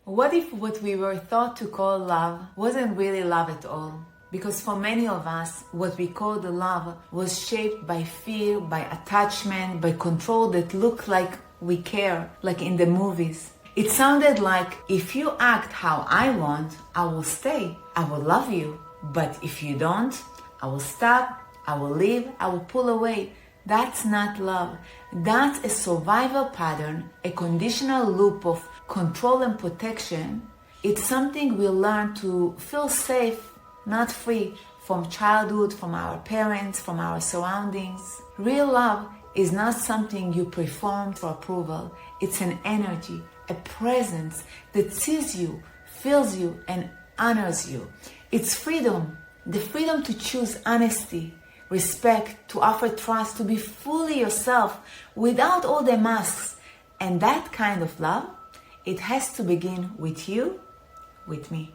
What if what we were thought to call love wasn't really love at all? Because for many of us, what we called love was shaped by fear, by attachment, by control that looked like we care, like in the movies. It sounded like, if you act how I want, I will stay, I will love you. But if you don't, I will stop, I will leave, I will pull away. That's not love. That's a survival pattern, a conditional loop of control and protection. It's something we learn to feel safe, not free, from childhood, from our parents, from our surroundings. Real love is not something you perform for approval. It's an energy, a presence that sees you, feels you, and honors you. It's freedom, the freedom to choose honesty, respect, to offer trust, to be fully yourself without all the masks. And that kind of love, it has to begin with you, with me.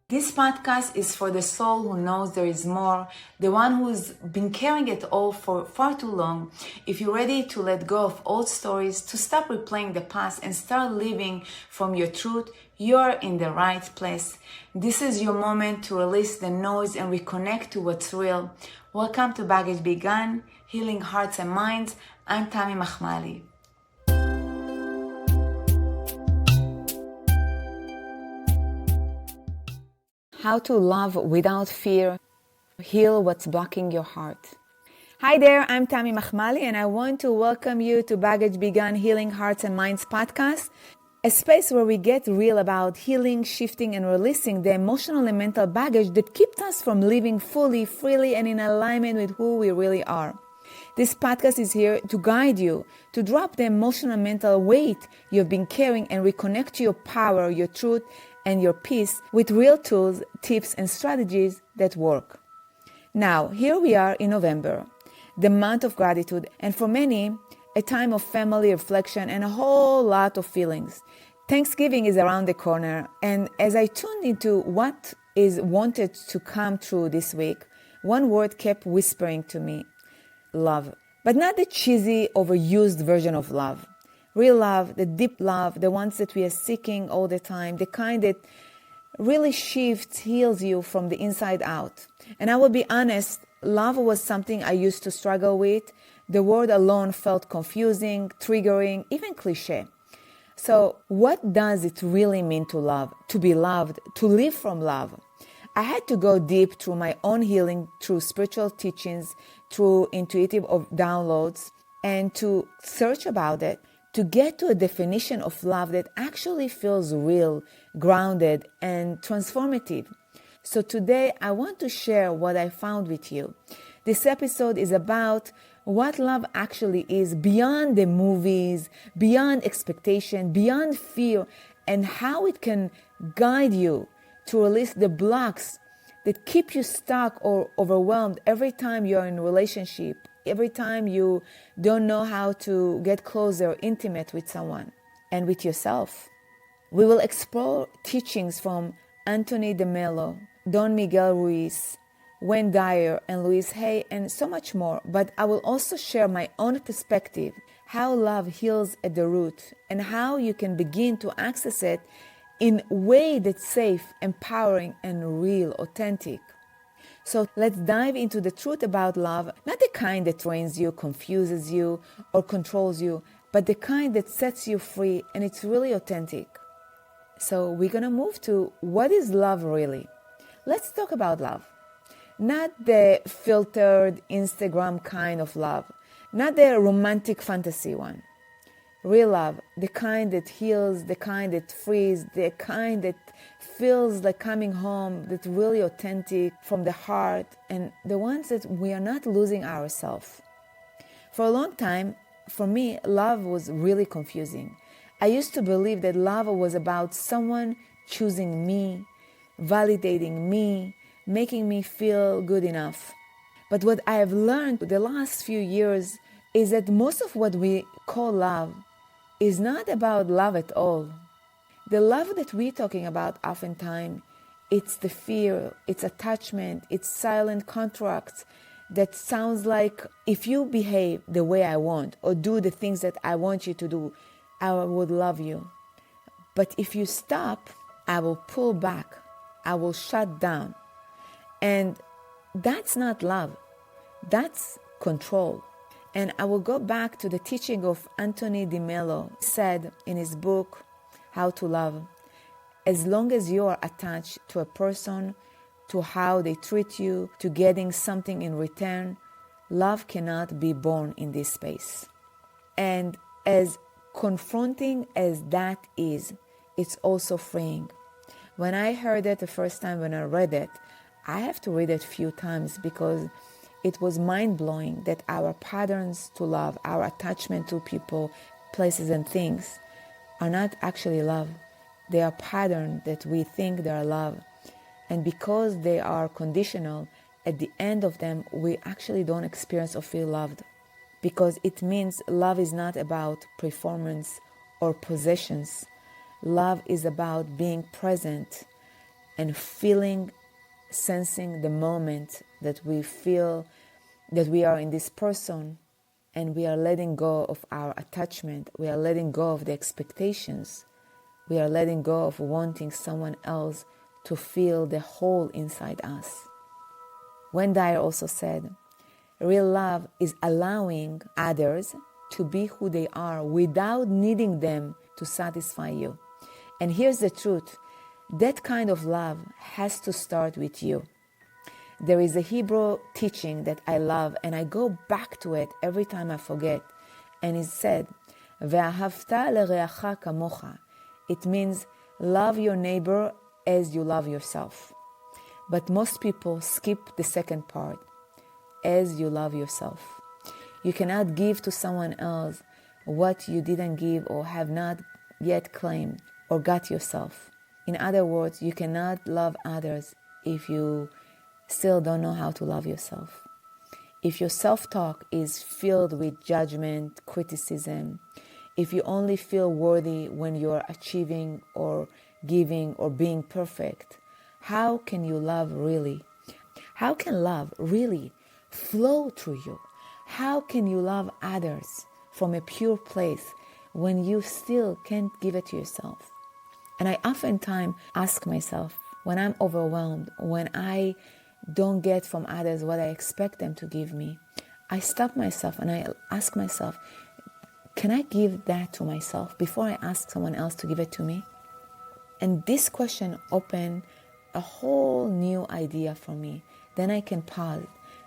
This podcast is for the soul who knows there is more, the one who's been carrying it all for far too long. If you're ready to let go of old stories, to stop replaying the past and start living from your truth, you're in the right place. This is your moment to release the noise and reconnect to what's real. Welcome to Baggage Begun, Healing Hearts and Minds. I'm Tammy Machmali. How to love without fear, heal what's blocking your heart. Hi there, I'm Tammy Machmali, and I want to welcome you to Baggage Begun, Healing Hearts and Minds podcast, a space where we get real about healing, shifting, and releasing the emotional and mental baggage that keeps us from living fully, freely, and in alignment with who we really are. This podcast is here to guide you to drop the emotional and mental weight you've been carrying and reconnect to your power, your truth, and your peace with real tools, tips, and strategies that work. Now, here we are in November, the month of gratitude, and for many, a time of family reflection and a whole lot of feelings. Thanksgiving is around the corner, and as I tuned into what is wanted to come true this week, one word kept whispering to me: love. But not the cheesy, overused version of love. Real love, the deep love, the ones that we are seeking all the time, the kind that really shifts, heals you from the inside out. And I will be honest, love was something I used to struggle with. The word alone felt confusing, triggering, even cliché. So what does it really mean to love, to be loved, to live from love? I had to go deep through my own healing, through spiritual teachings, through intuitive downloads, and to search about it, to get to a definition of love that actually feels real, grounded, and transformative. So today, I want to share what I found with you. This episode is about what love actually is beyond the movies, beyond expectation, beyond fear, and how it can guide you to release the blocks that keep you stuck or overwhelmed every time you're in a relationship, every time you don't know how to get closer, intimate with someone and with yourself. We will explore teachings from Anthony de Mello, Miguel Ruiz, Dyer, and Louise Hay, and so much more. But I will also share my own perspective, how love heals at the root, and how you can begin to access it in a way that's safe, empowering, and real, authentic. So let's dive into the truth about love, not the kind that drains you, confuses you, or controls you, but the kind that sets you free and it's really authentic. So we're going to move to what is love really? Let's talk about love. Not the filtered Instagram kind of love, not the romantic fantasy one. Real love, the kind that heals, the kind that frees, the kind that feels like coming home, that's really authentic from the heart, and the ones that we are not losing ourselves. For a long time, for me, love was really confusing. I used to believe that love was about someone choosing me, validating me, making me feel good enough. But what I have learned the last few years is that most of what we call love is not about love at all. The love that we're talking about oftentimes, it's the fear, it's attachment, it's silent contracts that sounds like if you behave the way I want or do the things that I want you to do, I would love you. But if you stop, I will pull back. I will shut down. And that's not love. That's control. And I will go back to the teaching of Anthony de Mello. He said in his book, How to Love, as long as you are attached to a person, to how they treat you, to getting something in return, love cannot be born in this space. And as confronting as that is, it's also freeing. When I heard it the first time when I read it, I have to read it a few times because it was mind-blowing that our patterns to love, our attachment to people, places and things are not actually love. They are patterns that we think they are love. And because they are conditional, at the end of them, we actually don't experience or feel loved. Because it means love is not about performance or possessions. Love is about being present and feeling, sensing the moment that we feel that we are in this person, and we are letting go of our attachment. We are letting go of the expectations. We are letting go of wanting someone else to feel the hole inside us. When Dyer also said, real love is allowing others to be who they are without needing them to satisfy you. And here's the truth. That kind of love has to start with you. There is a Hebrew teaching that I love, and I go back to it every time I forget. And it said, "Ve'ahavta l'reacha kamocha." It means love your neighbor as you love yourself. But most people skip the second part, as you love yourself. You cannot give to someone else what you didn't give or have not yet claimed or got yourself. In other words, you cannot love others if you still don't know how to love yourself. If your self-talk is filled with judgment, criticism, if you only feel worthy when you're achieving or giving or being perfect, how can you love really? How can love really flow through you? How can you love others from a pure place when you still can't give it to yourself? And I oftentimes ask myself, when I'm overwhelmed, when I don't get from others what I expect them to give me, I stop myself and I ask myself, can I give that to myself before I ask someone else to give it to me? And this question opened a whole new idea for me. Then I can pause.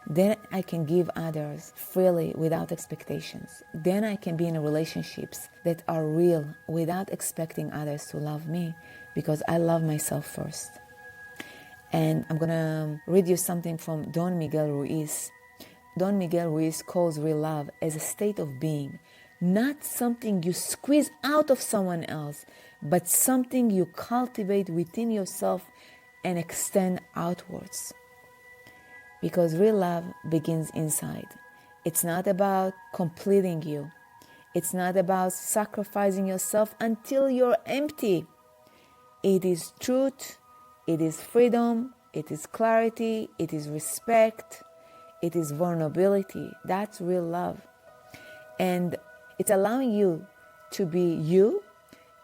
Then I can give others freely without expectations. Then I can be in relationships that are real without expecting others to love me because I love myself first. And I'm going to read you something from Don Miguel Ruiz. Don Miguel Ruiz calls real love as a state of being, not something you squeeze out of someone else, but something you cultivate within yourself and extend outwards. Because real love begins inside. It's not about completing you. It's not about sacrificing yourself until you're empty. It is truth. It is freedom, it is clarity, it is respect, it is vulnerability. That's real love. And it's allowing you to be you,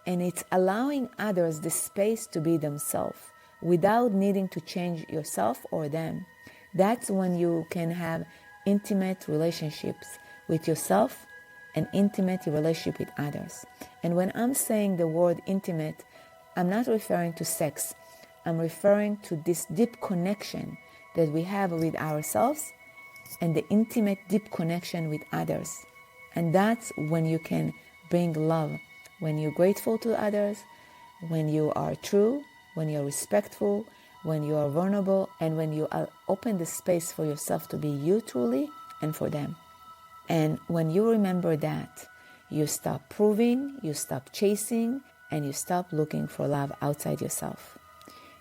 and it's allowing others the space to be themselves without needing to change yourself or them. That's when you can have intimate relationships with yourself and intimate relationship with others. And when I'm saying the word intimate, I'm not referring to sex. I'm referring to this deep connection that we have with ourselves and the intimate deep connection with others. And that's when you can bring love, when you're grateful to others, when you are true, when you're respectful, when you are vulnerable, and when you open the space for yourself to be you truly and for them. And when you remember that, you stop proving, you stop chasing, and you stop looking for love outside yourself.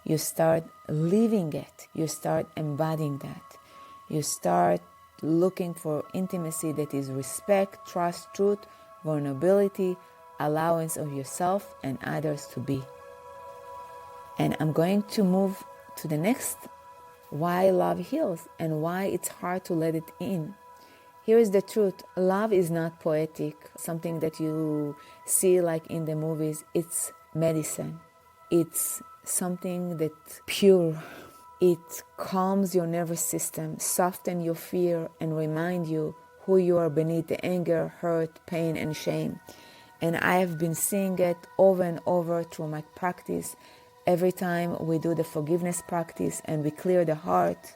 You start living it. You start embodying that. You start looking for intimacy that is respect, trust, truth, vulnerability, allowance of yourself and others to be. And I'm going to move to the next, why love heals and why it's hard to let it in. Here is the truth. Love is not poetic, something that you see like in the movies. It's medicine. It's something that's pure. It calms your nervous system, softens your fear, and reminds you who you are beneath the anger, hurt, pain, and shame. And I have been seeing it over and over through my practice. Every time we do the forgiveness practice and we clear the heart,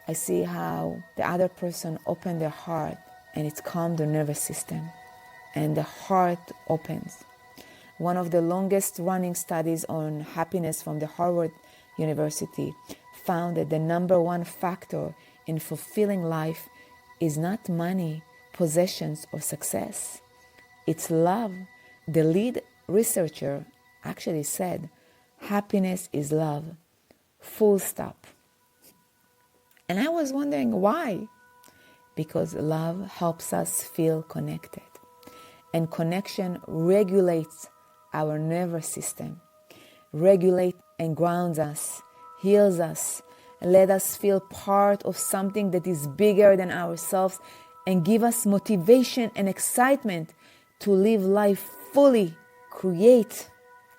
I see how the other person opened their heart and it's calmed the nervous system and the heart opens. One of the longest running studies on happiness from the Harvard University found that the number one factor in fulfilling life is not money, possessions, or success. It's love. The lead researcher actually said, happiness is love, full stop. And I was wondering why? Because love helps us feel connected. And connection regulates our nervous system, regulates and grounds us, heals us, let us feel part of something that is bigger than ourselves, and give us motivation and excitement to live life fully, create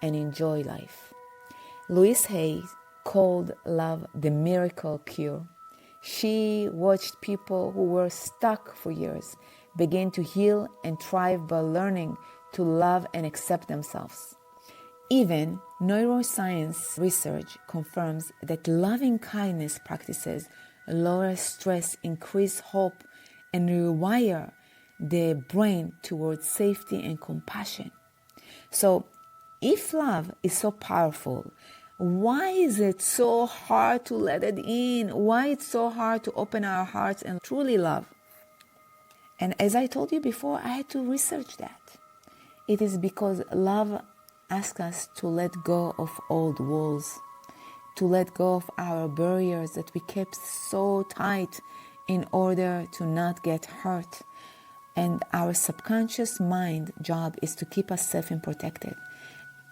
and enjoy life. Louise Hay called love the miracle cure. She watched people who were stuck for years begin to heal and thrive by learning to love and accept themselves. Even neuroscience research confirms that loving kindness practices lower stress, increase hope, and rewire the brain towards safety and compassion. So, if love is so powerful, why is it so hard to let it in? Why it's so hard to open our hearts and truly love? And as I told you before, I had to research that. It is because love asks us to let go of old walls, to let go of our barriers that we kept so tight in order to not get hurt. And our subconscious mind job is to keep us safe and protected.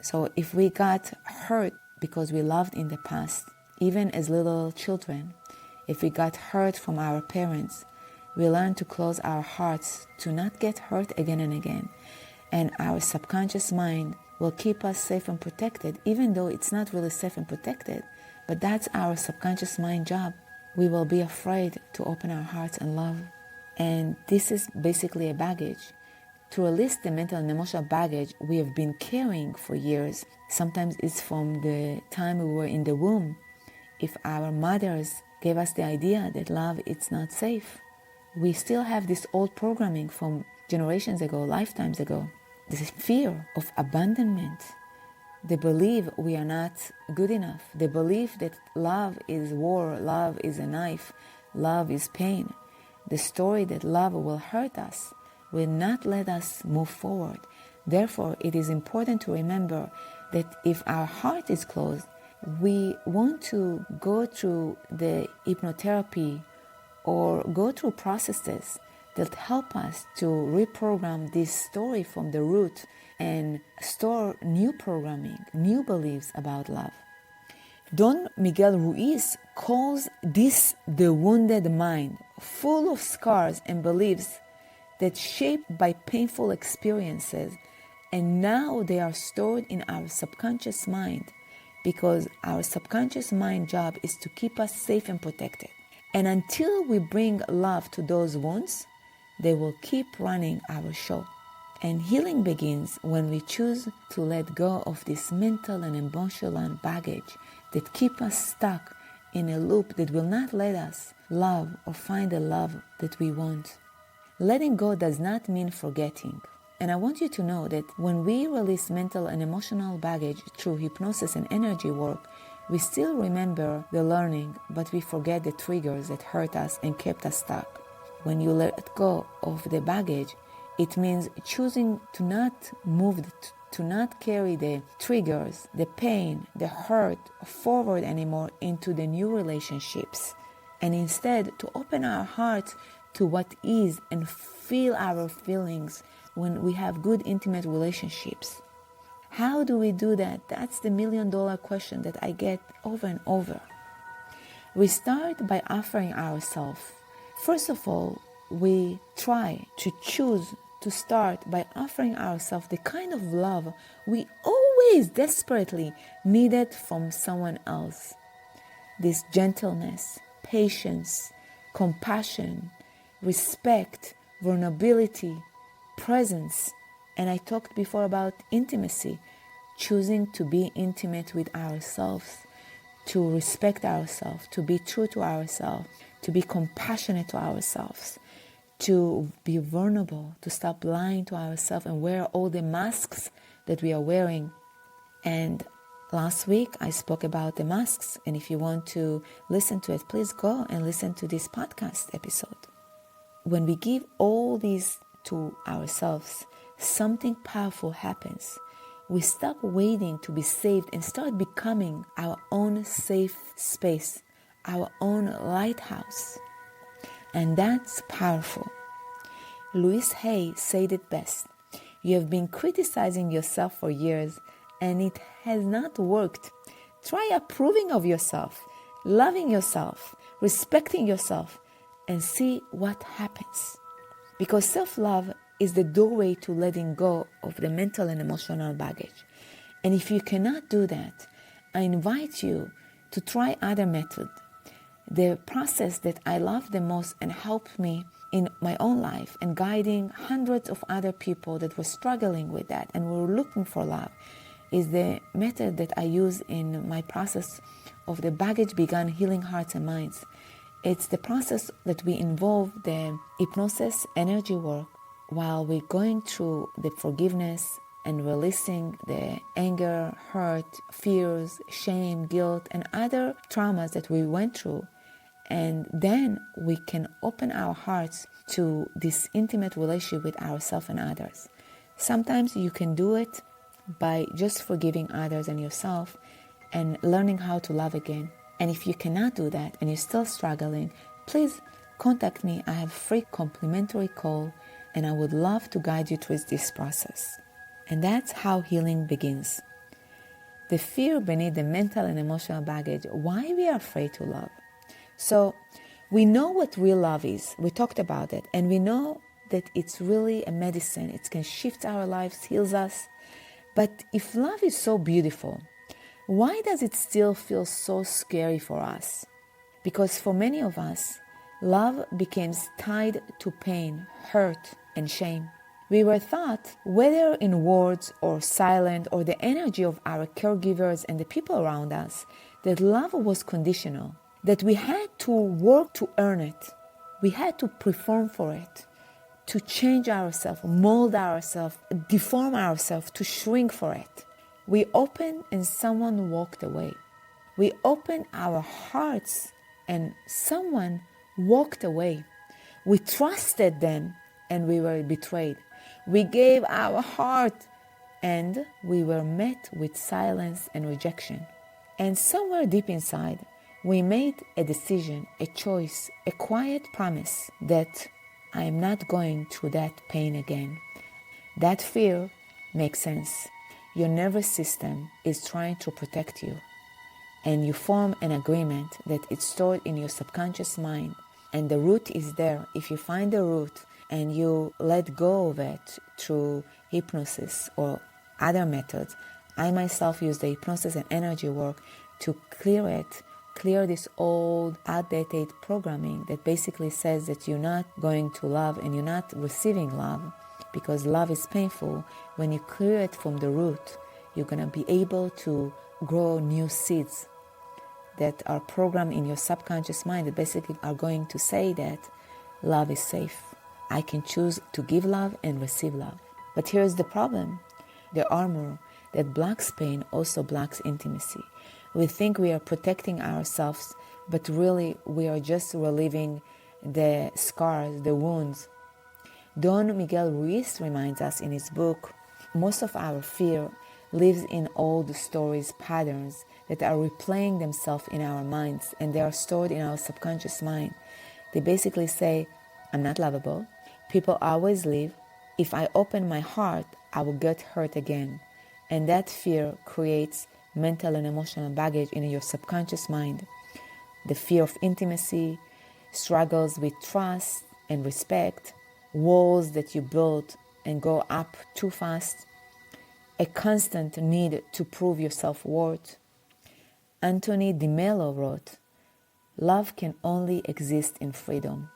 So if we got hurt because we loved in the past, even as little children, if we got hurt from our parents, we learn to close our hearts to not get hurt again and again. And our subconscious mind will keep us safe and protected, even though it's not really safe and protected. But that's our subconscious mind job. We will be afraid to open our hearts and love. And this is basically a baggage. To release the mental and emotional baggage we have been carrying for years, sometimes it's from the time we were in the womb. If our mothers gave us the idea that love is not safe, we still have this old programming from generations ago, lifetimes ago. The fear of abandonment, the belief we are not good enough, the belief that love is war, love is a knife, love is pain, the story that love will hurt us, will not let us move forward. Therefore, it is important to remember that if our heart is closed, we want to go through the hypnotherapy or go through processes that help us to reprogram this story from the root and store new programming, new beliefs about love. Don Miguel Ruiz calls this the wounded mind, full of scars and beliefs that shaped by painful experiences, and now they are stored in our subconscious mind because our subconscious mind job is to keep us safe and protected. And until we bring love to those wounds, they will keep running our show. And healing begins when we choose to let go of this mental and emotional baggage that keep us stuck in a loop that will not let us love or find the love that we want. Letting go does not mean forgetting. And I want you to know that when we release mental and emotional baggage through hypnosis and energy work, we still remember the learning, but we forget the triggers that hurt us and kept us stuck. When you let go of the baggage, it means choosing to not move, to not carry the triggers, the pain, the hurt forward anymore into the new relationships. And instead to open our hearts to what is and feel our feelings when we have good intimate relationships. How do we do that? That's the $1 million question that I get over and over. We start by offering ourselves. First of all, we try to choose to start by offering ourselves the kind of love we always desperately needed from someone else. This gentleness, patience, compassion, respect, vulnerability, presence. And I talked before about intimacy, choosing to be intimate with ourselves, to respect ourselves, to be true to ourselves, to be compassionate to ourselves, to be vulnerable, to stop lying to ourselves and wear all the masks that we are wearing. And last week I spoke about the masks, and if you want to listen to it, please go and listen to this podcast episode. When we give all these to ourselves, something powerful happens. We stop waiting to be saved and start becoming our own safe space, our own lighthouse. And that's powerful. Louise Hay said it best. You have been criticizing yourself for years and it has not worked. Try approving of yourself, loving yourself, respecting yourself, and see what happens. Because self-love is the doorway to letting go of the mental and emotional baggage. And if you cannot do that, I invite you to try other methods. The process that I love the most and helped me in my own life and guiding hundreds of other people that were struggling with that and were looking for love is the method that I use in my process of the Baggage Begun Healing Hearts and Minds. It's the process that we involve the hypnosis energy work while we're going through the forgiveness and releasing the anger, hurt, fears, shame, guilt, and other traumas that we went through. And then we can open our hearts to this intimate relationship with ourselves and others. Sometimes you can do it by just forgiving others and yourself and learning how to love again. And if you cannot do that and you're still struggling, please contact me. I have a free complimentary call and I would love to guide you through this process. And that's how healing begins. The fear beneath the mental and emotional baggage, why we are afraid to love. So we know what real love is. We talked about it. And we know that it's really a medicine. It can shift our lives, heals us. But if love is so beautiful, why does it still feel so scary for us? Because for many of us, love becomes tied to pain, hurt, and shame. We were taught, whether in words or silent or the energy of our caregivers and the people around us, that love was conditional, that we had to work to earn it. We had to perform for it, to change ourselves, mold ourselves, deform ourselves, to shrink for it. We opened and someone walked away. We opened our hearts and someone walked away. We trusted them and we were betrayed. We gave our heart and we were met with silence and rejection. And somewhere deep inside, we made a decision, a choice, a quiet promise that I am not going through that pain again. That fear makes sense. Your nervous system is trying to protect you. And you form an agreement that it's stored in your subconscious mind. And the root is there. If you find the root and you let go of it through hypnosis or other methods, I myself use the hypnosis and energy work to clear this old, outdated programming that basically says that you're not going to love and you're not receiving love because love is painful. When you clear it from the root, you're going to be able to grow new seeds that are programmed in your subconscious mind that basically are going to say that love is safe. I can choose to give love and receive love. But here's the problem. The armor that blocks pain also blocks intimacy. We think we are protecting ourselves, but really we are just relieving the scars, the wounds. Don Miguel Ruiz reminds us in his book, most of our fear lives in old stories, patterns that are replaying themselves in our minds, and they are stored in our subconscious mind. They basically say, I'm not lovable. People always leave. If I open my heart, I will get hurt again. And that fear creates mental and emotional baggage in your subconscious mind. The fear of intimacy, struggles with trust, and respect, walls that you build and go up too fast, a constant need to prove your self-worth. Anthony de Mello wrote, "Love can only exist in freedom.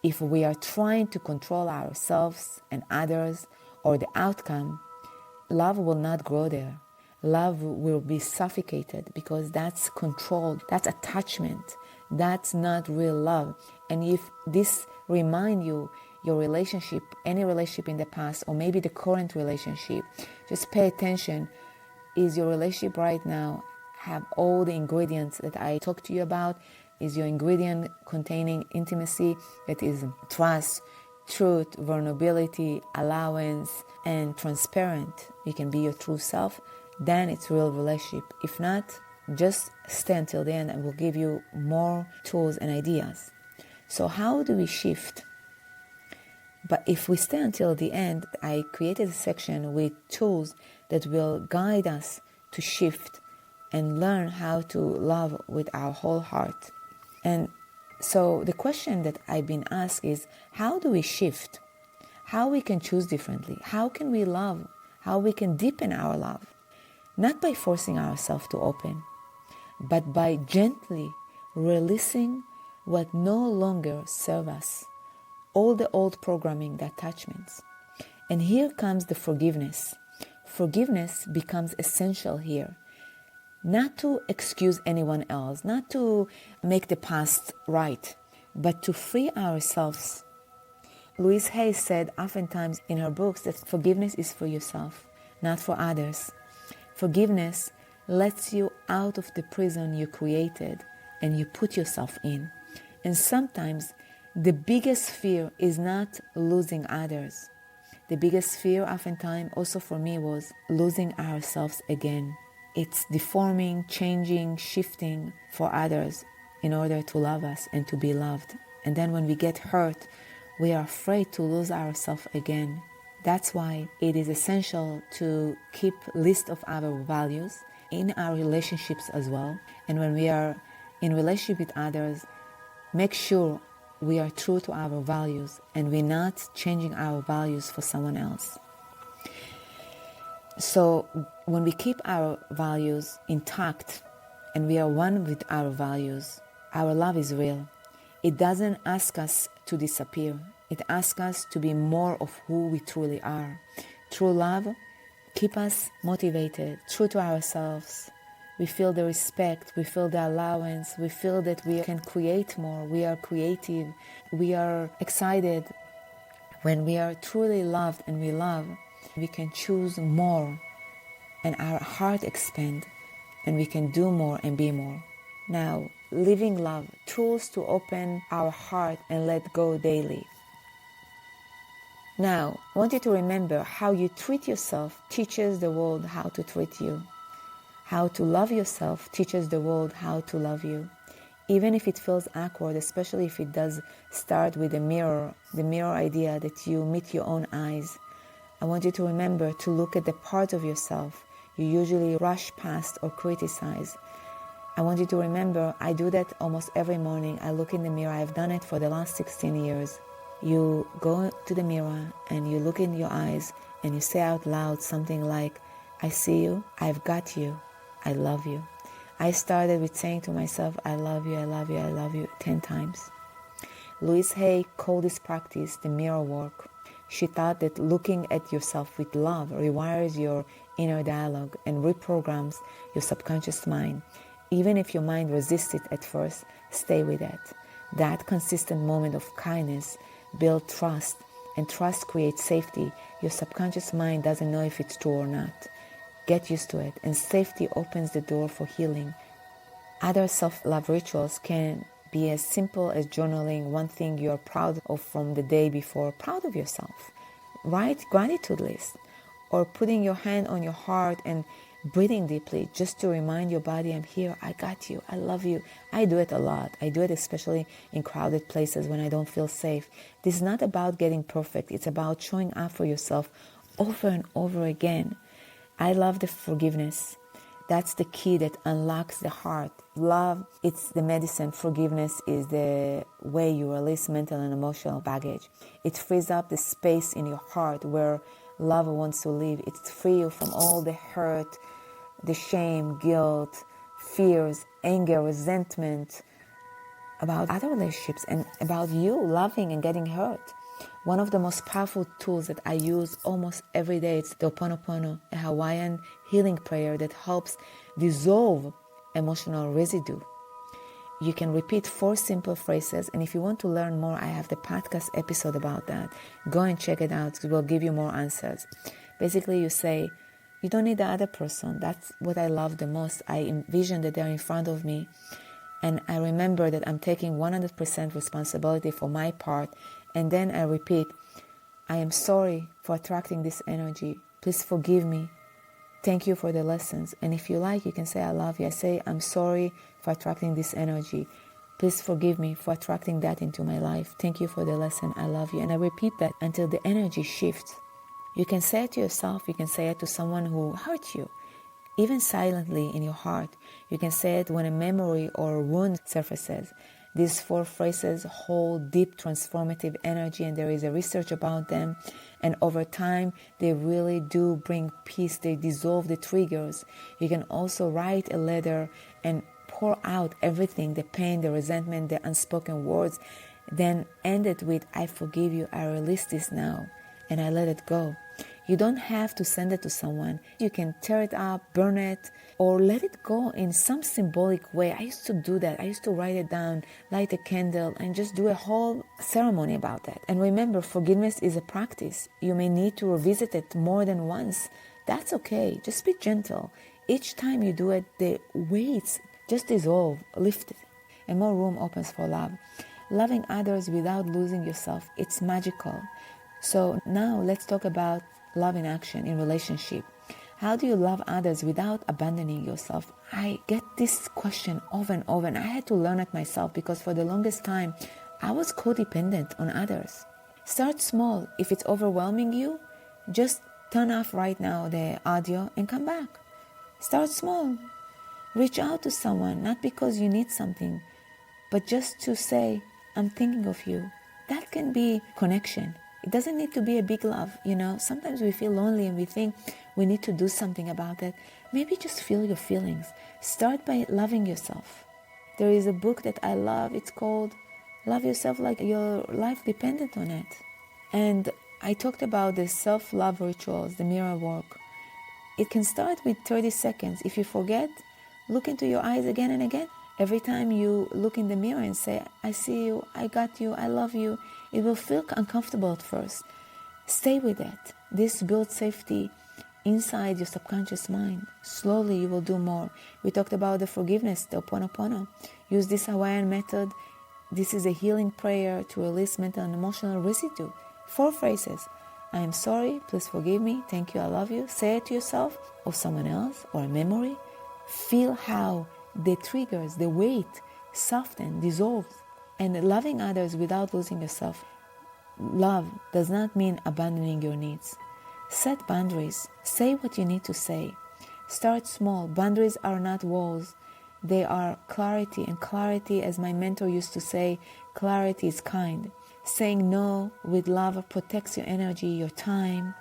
If we are trying to control ourselves and others or the outcome, love will not grow there. Love will be suffocated because that's control, that's attachment, that's not real love." And if this remind you your relationship, any relationship in the past, or maybe the current relationship, just pay attention. Is your relationship right now have all the ingredients that I talked to you about? Is your ingredient containing intimacy that is trust, truth, vulnerability, allowance, and transparent? You can be your true self. Then it's real relationship. If not, just stay until the end and we'll give you more tools and ideas. So how do we shift? But if we stay until the end, I created a section with tools that will guide us to shift and learn how to love with our whole heart. And so the question that I've been asked is, how do we shift? How we can choose differently? How can we love? How we can deepen our love? Not by forcing ourselves to open, but by gently releasing what no longer serves us, all the old programming, the attachments. And here comes the forgiveness. Forgiveness becomes essential here. Not to excuse anyone else, not to make the past right, but to free ourselves. Louise Hay said oftentimes in her books that forgiveness is for yourself, not for others. Forgiveness lets you out of the prison you created and you put yourself in. And sometimes the biggest fear is not losing others. The biggest fear oftentimes also for me was losing ourselves again. It's deforming, changing, shifting for others in order to love us and to be loved. And then when we get hurt, we are afraid to lose ourselves again. That's why it is essential to keep a list of our values in our relationships as well. And when we are in relationship with others, make sure we are true to our values and we're not changing our values for someone else. So when we keep our values intact and we are one with our values, our love is real. It doesn't ask us to disappear. It asks us to be more of who we truly are. True love keeps us motivated, true to ourselves. We feel the respect, we feel the allowance, we feel that we can create more, we are creative, we are excited. When we are truly loved and we love, we can choose more and our heart expand and we can do more and be more. Now, living love, tools to open our heart and let go daily. Now, I want you to remember how you treat yourself teaches the world how to treat you. How to love yourself teaches the world how to love you. Even if it feels awkward, especially if it does start with the mirror idea that you meet your own eyes. I want you to remember to look at the part of yourself you usually rush past or criticize. I want you to remember, I do that almost every morning. I look in the mirror. I've done it for the last 16 years. You go to the mirror and you look in your eyes and you say out loud something like, I see you, I've got you, I love you. I started with saying to myself, I love you, I love you, I love you 10 times. Louise Hay called this practice the mirror work. She thought that looking at yourself with love rewires your inner dialogue and reprograms your subconscious mind. Even if your mind resists it at first, stay with it. That consistent moment of kindness builds trust, and trust creates safety. Your subconscious mind doesn't know if it's true or not. Get used to it, and safety opens the door for healing. Other self-love rituals can be as simple as journaling one thing you are proud of from the day before. Proud of yourself. Write gratitude list, or putting your hand on your heart and breathing deeply just to remind your body, I'm here, I got you, I love you. I do it a lot. I do it especially in crowded places when I don't feel safe. This is not about getting perfect. It's about showing up for yourself over and over again. I love the forgiveness. That's the key that unlocks the heart. Love, it's the medicine. Forgiveness is the way you release mental and emotional baggage. It frees up the space in your heart where love wants to live. It frees you from all the hurt, the shame, guilt, fears, anger, resentment about other relationships and about you loving and getting hurt. One of the most powerful tools that I use almost every day is the Ho'oponopono, a Hawaiian healing prayer that helps dissolve emotional residue. You can repeat 4 simple phrases, and if you want to learn more, I have the podcast episode about that. Go and check it out. It will give you more answers. Basically, you say, you don't need the other person. That's what I love the most. I envision that they're in front of me, and I remember that I'm taking 100% responsibility for my part. And then I repeat, I am sorry for attracting this energy. Please forgive me. Thank you for the lessons. And if you like, you can say, I love you. I say, I'm sorry for attracting this energy. Please forgive me for attracting that into my life. Thank you for the lesson. I love you. And I repeat that until the energy shifts. You can say it to yourself. You can say it to someone who hurt you. Even silently in your heart. You can say it when a memory or a wound surfaces. These 4 phrases hold deep transformative energy, and there is a research about them. And over time, they really do bring peace. They dissolve the triggers. You can also write a letter and pour out everything, the pain, the resentment, the unspoken words. Then end it with, I forgive you, I release this now, and I let it go. You don't have to send it to someone. You can tear it up, burn it, or let it go in some symbolic way. I used to do that. I used to write it down, light a candle, and just do a whole ceremony about that. And remember, forgiveness is a practice. You may need to revisit it more than once. That's okay. Just be gentle. Each time you do it, the weights just dissolve, lift it, and more room opens for love. Loving others without losing yourself, it's magical. So now let's talk about love in action in relationship. How do you love others without abandoning yourself? I get this question over and over, and I had to learn it myself because for the longest time, I was codependent on others. Start small. If it's overwhelming you, just turn off right now the audio and come back. Start small. Reach out to someone, not because you need something, but just to say, I'm thinking of you. That can be connection. It doesn't need to be a big love, Sometimes we feel lonely and we think we need to do something about it. Maybe just feel your feelings. Start by loving yourself. There is a book that I love. It's called Love Yourself Like Your Life Depended on It. And I talked about the self-love rituals, the mirror work. It can start with 30 seconds. If you forget, look into your eyes again and again. Every time you look in the mirror and say, I see you, I got you, I love you, it will feel uncomfortable at first. Stay with it. This builds safety inside your subconscious mind. Slowly you will do more. We talked about the forgiveness, the Ho'oponopono. Use this Hawaiian method. This is a healing prayer to release mental and emotional residue. 4 phrases. I am sorry, please forgive me, thank you, I love you. Say it to yourself or someone else or a memory. Feel how the triggers, the weight, soften, dissolves. And loving others without losing yourself. Love does not mean abandoning your needs. Set boundaries. Say what you need to say. Start small. Boundaries are not walls. They are clarity. And clarity, as my mentor used to say, clarity is kind. Saying no with love protects your energy, your time,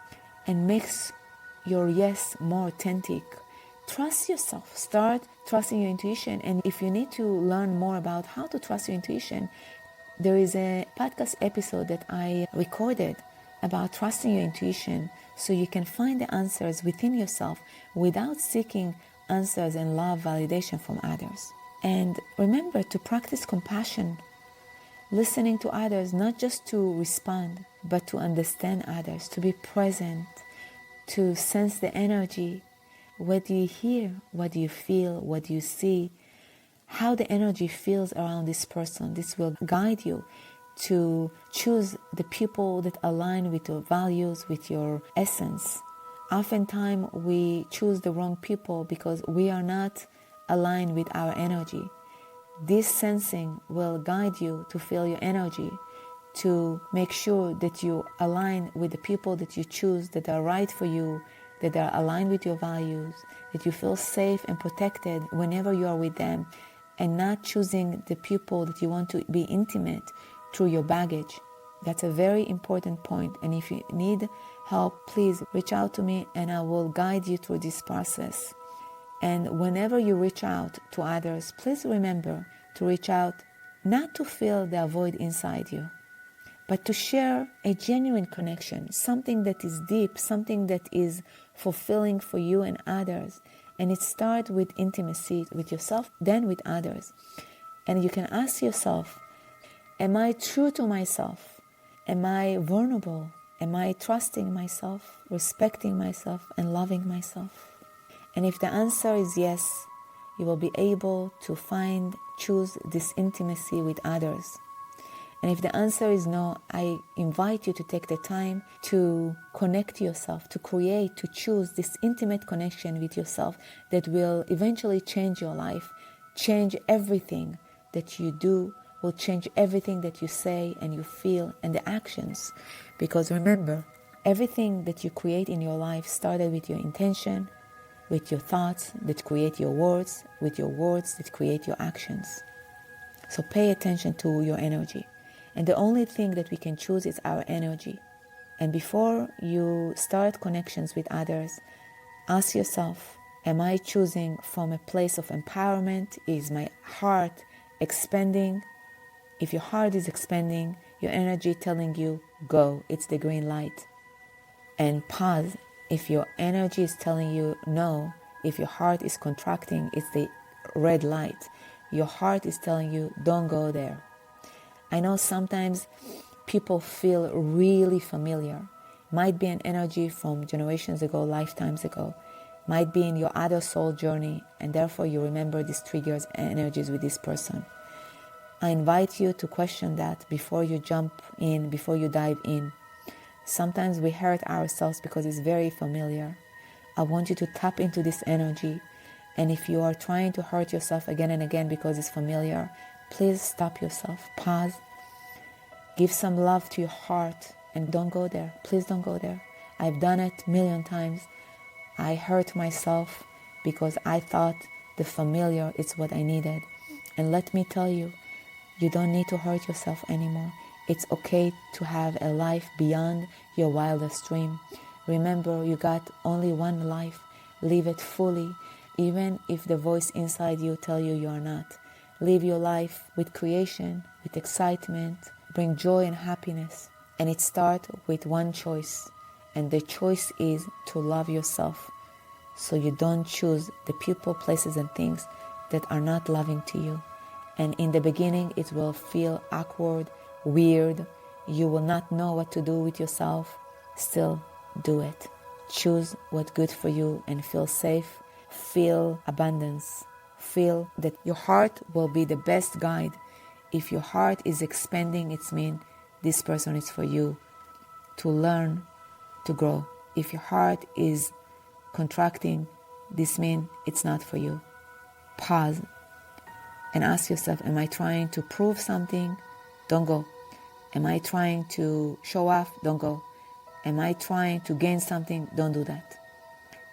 and makes your yes more authentic. Trust yourself. Start trusting your intuition. And if you need to learn more about how to trust your intuition, there is a podcast episode that I recorded about trusting your intuition so you can find the answers within yourself without seeking answers and love validation from others. And remember to practice compassion, listening to others, not just to respond, but to understand others, to be present, to sense the energy. What do you hear? What do you feel? What do you see? How the energy feels around this person. This will guide you to choose the people that align with your values, with your essence. Oftentimes we choose the wrong people because we are not aligned with our energy. This sensing will guide you to feel your energy, to make sure that you align with the people that you choose that are right for you, that are aligned with your values, that you feel safe and protected whenever you are with them, and not choosing the people that you want to be intimate through your baggage. That's a very important point. And if you need help, please reach out to me and I will guide you through this process. And whenever you reach out to others, please remember to reach out not to fill the void inside you, but to share a genuine connection, something that is deep, something that is fulfilling for you and others. And it starts with intimacy with yourself, then with others. And you can ask yourself, am I true to myself? Am I vulnerable? Am I trusting myself, respecting myself, and loving myself? And if the answer is yes, you will be able to choose this intimacy with others. And if the answer is no, I invite you to take the time to connect to yourself, to create, to choose this intimate connection with yourself that will eventually change your life, change everything that you do, will change everything that you say and you feel and the actions. Because remember, everything that you create in your life started with your intention, with your thoughts that create your words, with your words that create your actions. So pay attention to your energy. And the only thing that we can choose is our energy. And before you start connections with others, ask yourself, am I choosing from a place of empowerment? Is my heart expanding? If your heart is expanding, your energy telling you, go, it's the green light. And pause. If your energy is telling you no, if your heart is contracting, it's the red light. Your heart is telling you, don't go there. I know sometimes people feel really familiar. Might be an energy from generations ago, lifetimes ago. Might be in your other soul journey, and therefore you remember these triggers and energies with this person. I invite you to question that before you jump in, before you dive in. Sometimes we hurt ourselves because it's very familiar. I want you to tap into this energy. And if you are trying to hurt yourself again and again because it's familiar, please stop yourself, pause, give some love to your heart, and don't go there. Please don't go there. I've done it a million times. I hurt myself because I thought the familiar is what I needed. And let me tell you, you don't need to hurt yourself anymore. It's okay to have a life beyond your wildest dream. Remember, you got only one life. Live it fully, even if the voice inside you tells you are not. Live your life with creation, with excitement, bring joy and happiness. And it starts with one choice. And the choice is to love yourself. So you don't choose the people, places, and things that are not loving to you. And in the beginning, it will feel awkward, weird. You will not know what to do with yourself. Still, do it. Choose what's good for you and feel safe. Feel abundance. Feel that your heart will be the best guide. If your heart is expanding, it means this person is for you to learn, to grow. If your heart is contracting, this means it's not for you. Pause and ask yourself, am I trying to prove something? Don't go. Am I trying to show off? Don't go. Am I trying to gain something? Don't do that.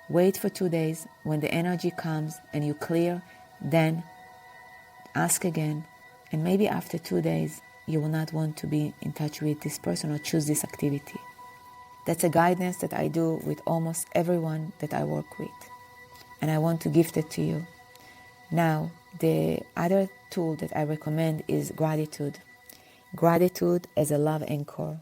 Wait for 2 days. When the energy comes and you clear, then ask again. And maybe after 2 days, you will not want to be in touch with this person or choose this activity. That's a guidance that I do with almost everyone that I work with. And I want to gift it to you. Now, the other tool that I recommend is gratitude. Gratitude as a love anchor.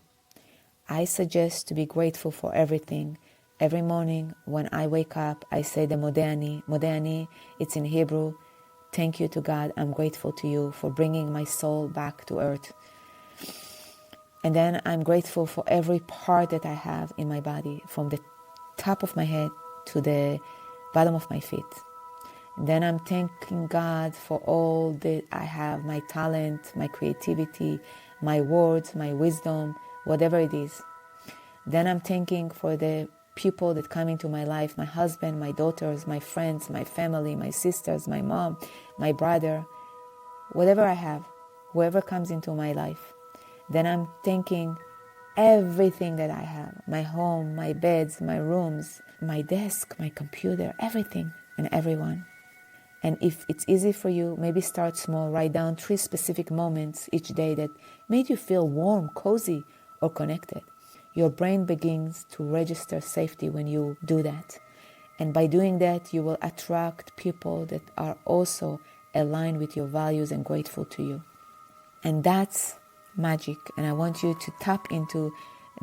I suggest to be grateful for everything. Every morning when I wake up, I say the Modani. Modani, it's in Hebrew. Thank you to God. I'm grateful to you for bringing my soul back to earth. And then I'm grateful for every part that I have in my body, from the top of my head to the bottom of my feet. And then I'm thanking God for all that I have, my talent, my creativity, my words, my wisdom, whatever it is. Then I'm thanking for the people that come into my life, my husband, my daughters, my friends, my family, my sisters, my mom, my brother, whatever I have, whoever comes into my life. Then I'm thanking everything that I have, my home, my beds, my rooms, my desk, my computer, everything and everyone. And if it's easy for you, maybe start small. Write down 3 specific moments each day that made you feel warm, cozy, or connected. Your brain begins to register safety when you do that. And by doing that, you will attract people that are also aligned with your values and grateful to you. And that's magic. And I want you to tap into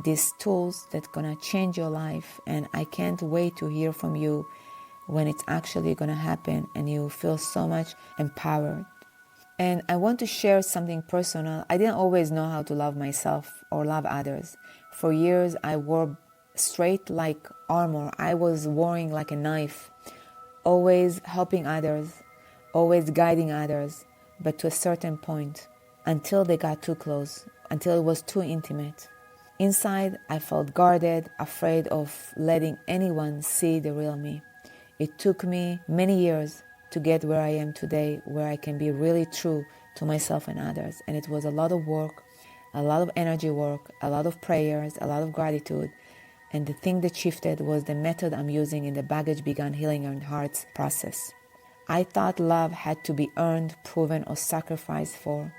these tools that's going to change your life. And I can't wait to hear from you when it's actually going to happen and you feel so much empowered. And I want to share something personal. I didn't always know how to love myself or love others. For years, I wore straight like armor. I was wearing like a knife, always helping others, always guiding others, but to a certain point, until they got too close, until it was too intimate. Inside, I felt guarded, afraid of letting anyone see the real me. It took me many years to get where I am today, where I can be really true to myself and others. And it was a lot of work, a lot of energy work, a lot of prayers, a lot of gratitude. And the thing that shifted was the method I'm using in the Baggage Began Healing Our Hearts process. I thought love had to be earned, proven, or sacrificed for.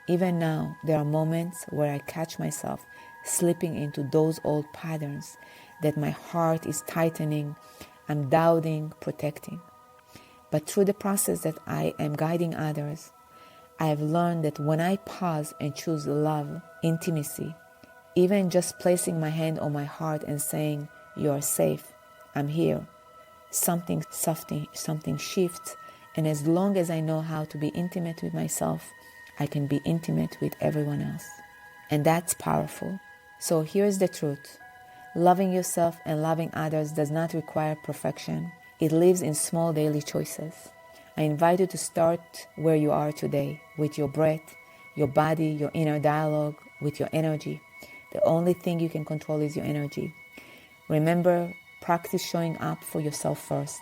Even now, there are moments where I catch myself slipping into those old patterns that my heart is tightening, I'm doubting, protecting. But through the process that I am guiding others, I have learned that when I pause and choose love, intimacy, even just placing my hand on my heart and saying, "You are safe, I'm here," something shifts. And as long as I know how to be intimate with myself, I can be intimate with everyone else. And that's powerful. So here's the truth. Loving yourself and loving others does not require perfection. It lives in small daily choices. I invite you to start where you are today, with your breath, your body, your inner dialogue, with your energy. The only thing you can control is your energy. Remember, practice showing up for yourself first.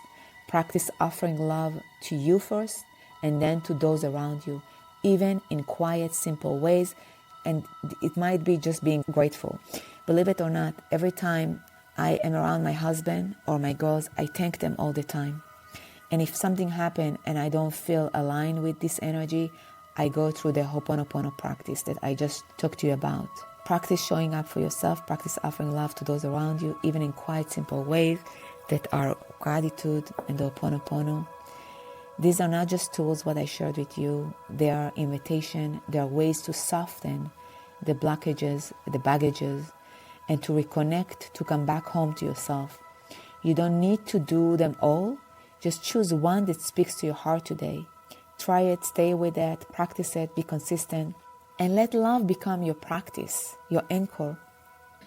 Practice offering love to you first and then to those around you, even in quiet, simple ways. And it might be just being grateful. Believe it or not, every time I am around my husband or my girls, I thank them all the time. And if something happened and I don't feel aligned with this energy, I go through the Ho'oponopono practice that I just talked to you about. Practice showing up for yourself, practice offering love to those around you, even in quiet, simple ways that are gratitude and the Ho'oponopono. These are not just tools, what I shared with you. They are invitation. They are ways to soften the blockages, the baggages, and to reconnect, to come back home to yourself. You don't need to do them all. Just choose one that speaks to your heart today. Try it, stay with it, practice it, be consistent, and let love become your practice, your anchor.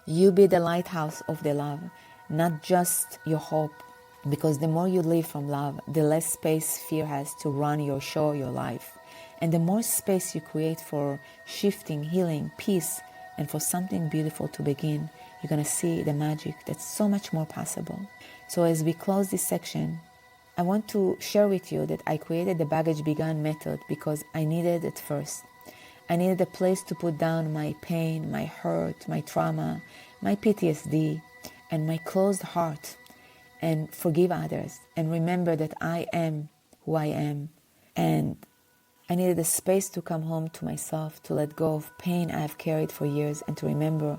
You be the lighthouse of the love, not just your hope. Because the more you live from love, the less space fear has to run your show, your life. And the more space you create for shifting, healing, peace, and for something beautiful to begin, you're going to see the magic that's so much more possible. So as we close this section, I want to share with you that I created the Baggage Began method because I needed it first. I needed a place to put down my pain, my hurt, my trauma, my PTSD, and my closed heart, and forgive others, and remember that I am who I am. And I needed a space to come home to myself, to let go of pain I have carried for years, and to remember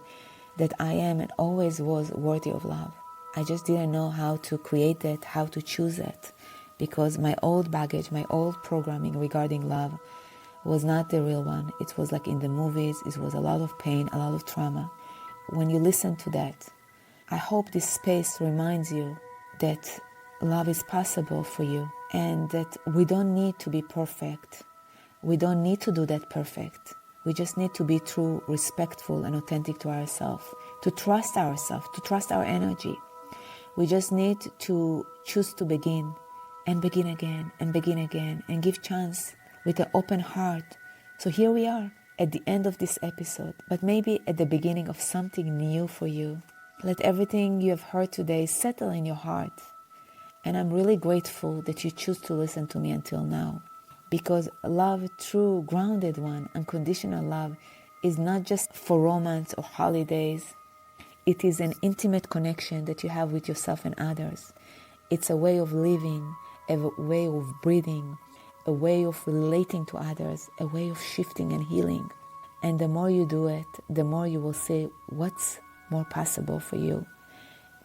that I am and always was worthy of love. I just didn't know how to create that, how to choose it, because my old baggage, my old programming regarding love was not the real one. It was like in the movies. It was a lot of pain, a lot of trauma. When you listen to that, I hope this space reminds you that love is possible for you and that we don't need to be perfect. We don't need to do that perfect. We just need to be true, respectful, and authentic to ourselves, to trust ourselves, to trust our energy. We just need to choose to begin and begin again and begin again and give chance with an open heart. So here we are at the end of this episode, but maybe at the beginning of something new for you. Let everything you have heard today settle in your heart. And I'm really grateful that you choose to listen to me until now. Because love, true, grounded one, unconditional love, is not just for romance or holidays. It is an intimate connection that you have with yourself and others. It's a way of living, a way of breathing, a way of relating to others, a way of shifting and healing. And the more you do it, the more you will see what's more possible for you,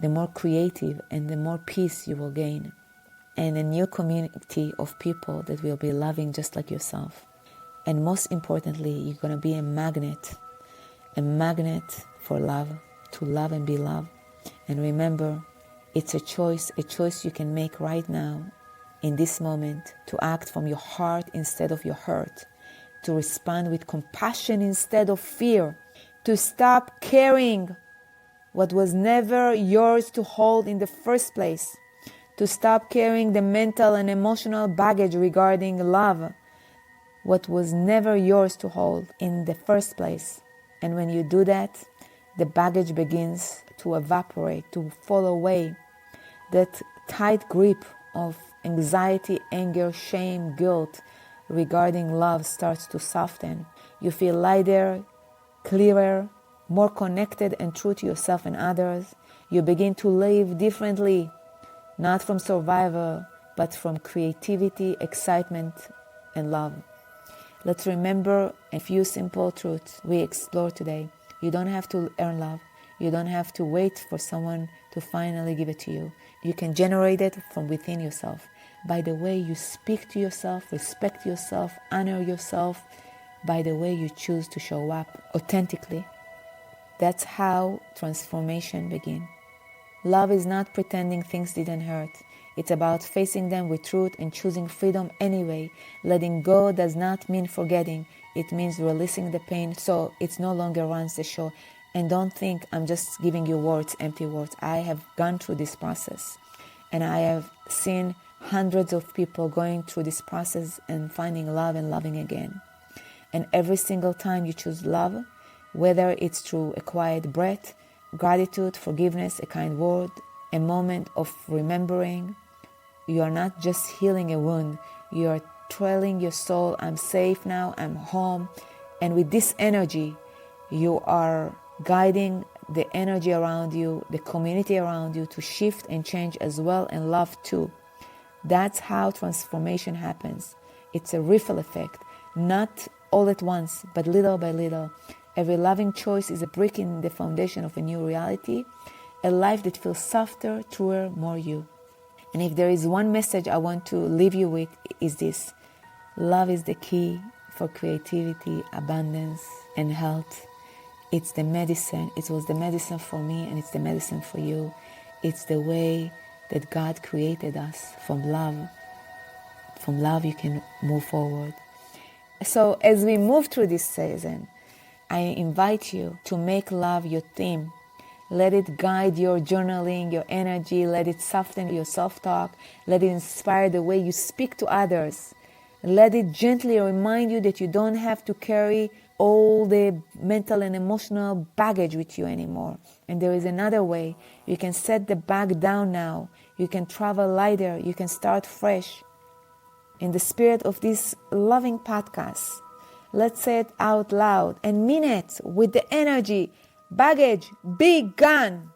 the more creative and the more peace you will gain, and a new community of people that will be loving just like yourself. And most importantly, you're going to be a magnet for love, to love and be loved. And remember, it's a choice you can make right now, in this moment, to act from your heart instead of your hurt, to respond with compassion instead of fear, to stop carrying what was never yours to hold in the first place, to stop carrying the mental and emotional baggage regarding love, what was never yours to hold in the first place. And when you do that, the baggage begins to evaporate, to fall away. That tight grip of anxiety, anger, shame, guilt regarding love starts to soften. You feel lighter, clearer, more connected and true to yourself and others. You begin to live differently, not from survival, but from creativity, excitement, and love. Let's remember a few simple truths we explored today. You don't have to earn love. You don't have to wait for someone to finally give it to you. You can generate it from within yourself. By the way you speak to yourself, respect yourself, honor yourself, by the way you choose to show up authentically. That's how transformation begins. Love is not pretending things didn't hurt. It's about facing them with truth and choosing freedom anyway. Letting go does not mean forgetting. It means releasing the pain so it no longer runs the show. And don't think I'm just giving you words, empty words. I have gone through this process. And I have seen hundreds of people going through this process and finding love and loving again. And every single time you choose love, whether it's through a quiet breath, gratitude, forgiveness, a kind word, a moment of remembering, you are not just healing a wound, you are telling your soul, I'm safe now, I'm home. And with this energy, you are guiding the energy around you, the community around you to shift and change as well, and love too. That's how transformation happens. It's a ripple effect, not all at once, but little by little. Every loving choice is a brick in the foundation of a new reality, a life that feels softer, truer, more you. And if there is one message I want to leave you with, is this: love is the key for creativity, abundance, and health. It's the medicine. It was the medicine for me, and it's the medicine for you. It's the way that God created us, from love. From love you can move forward. So as we move through this season, I invite you to make love your theme. Let it guide your journaling, your energy. Let it soften your self-talk. Let it inspire the way you speak to others. Let it gently remind you that you don't have to carry all the mental and emotional baggage with you anymore. And there is another way. You can set the bag down now. You can travel lighter. You can start fresh. In the spirit of this loving podcast, let's say it out loud and mean it with the energy. Baggage, be gone.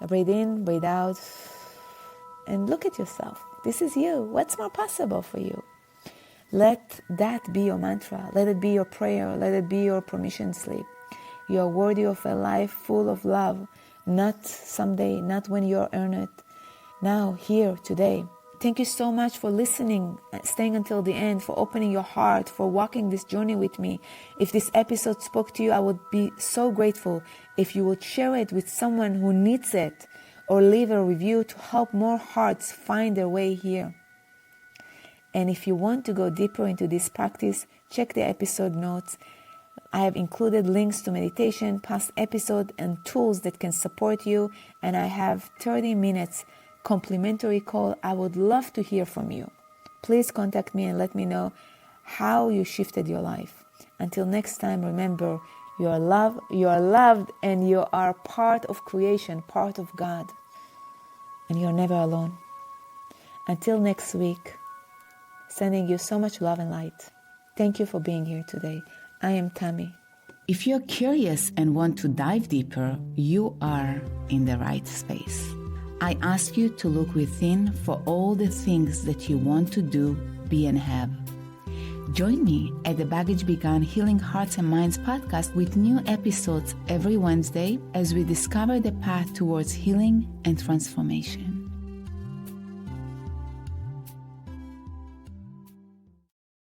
Breathe in, breathe out, and look at yourself. This is you. What's more possible for you? Let that be your mantra. Let it be your prayer. Let it be your permission slip. You are worthy of a life full of love, not someday, not when you earn it. Now, here, today. Thank you so much for listening, staying until the end, for opening your heart, for walking this journey with me. If this episode spoke to you, I would be so grateful if you would share it with someone who needs it, or leave a review to help more hearts find their way here. And if you want to go deeper into this practice, check the episode notes. I have included links to meditation, past episodes, and tools that can support you. And I have 30 minutes complimentary call. I would love to hear from you. Please contact me and let me know how you shifted your life. Until next time, remember, you are loved, and you are part of creation, part of God. And you're never alone. Until next week, sending you so much love and light. Thank you for being here today. I am Tammy. If you're curious and want to dive deeper, you are in the right space. I ask you to look within for all the things that you want to do, be, and have. Join me at the Baggage Begun Healing Hearts and Minds podcast with new episodes every Wednesday as we discover the path towards healing and transformation.